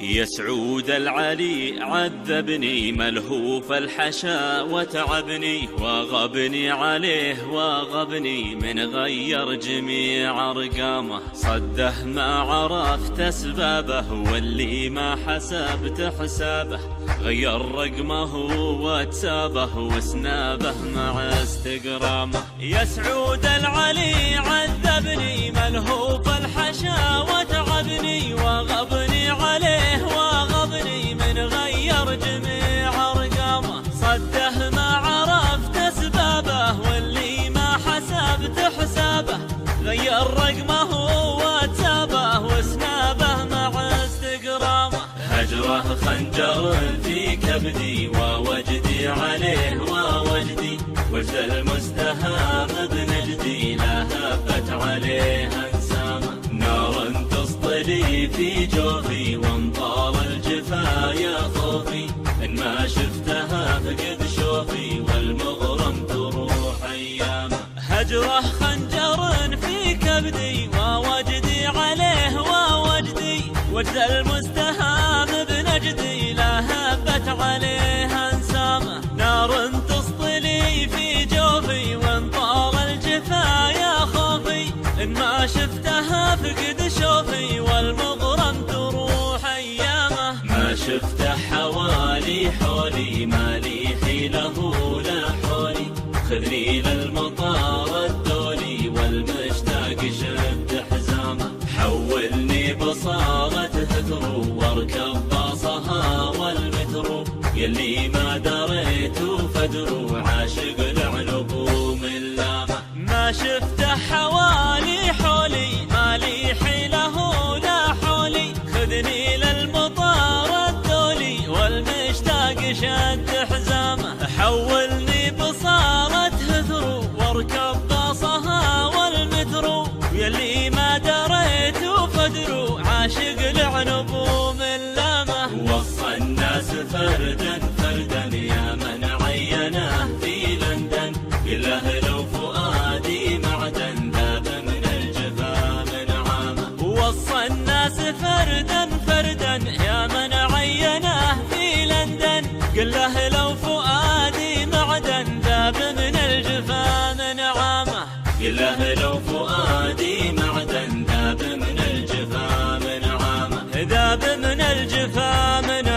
يا سعود العلي عذبني ملهوف الحشا وتعبني، وغبني عليه وغبني من غير جميع ارقامه. صده ما عرفت اسبابه واللي ما حسبت حسابه، غير رقمه واتسابه وسنابه مع استقرامه. يا سعود العلي عذبني ملهوف الحشا وتعبني، وغبني عليه وغبني من غير جميع ارقامه. صده ما عرفت اسبابه واللي ما حسبت حسابه، غير رقمه واتسابه وسنابه مع استقرامه. هجره خنجر في كبدي ووجدي عليه ووجدي، وجد المستهام بنجدي لا هفت عليه انسامه. نار تسطلي في جوفي وانطال الجفا يا خوفي، ان ما شفتها فقد شوفي والمغرم تروح ايامه. هجره خنجر في كبدي ووجدي عليه ووجدي، وجد المستهام بنجدي لا هبت عليه انسامه. نار تسطلي في جوفي وانطال الجفا يا خوفي، ان ما شفتها فقد شوفي والمغرم تروح ايامه. ما شفته حوالي حولي ما لي حيله لا حولي، خذني للمطار الدولي والمشتاق شد حزامه. حولني بصارة ثثرو واركب باصها والمترو، يلي ما دريت فدرو عاشق العلوم اللامه. ما شفته حوالي حولي ما لي حيله لا حولي، خذني للمطار الدولي والمشتاق شد حزامه. حولني بصارة ثثرو واركب باصها والمترو، يلي ما دريت فدرو عاشق العنبوم اللامه. وصى الناس فردا فردا يا من عينه في لندن، قل له لو فؤادي معدن ذاب من الجفا من عامه. وصى الناس فردا فردا يا من عينه في لندن، قل له لو فؤادي معدن ذاب من الجفا من عامه. قل له لو فؤادي معدن ذاب من الجفا من عامه، ذاب من الجفا من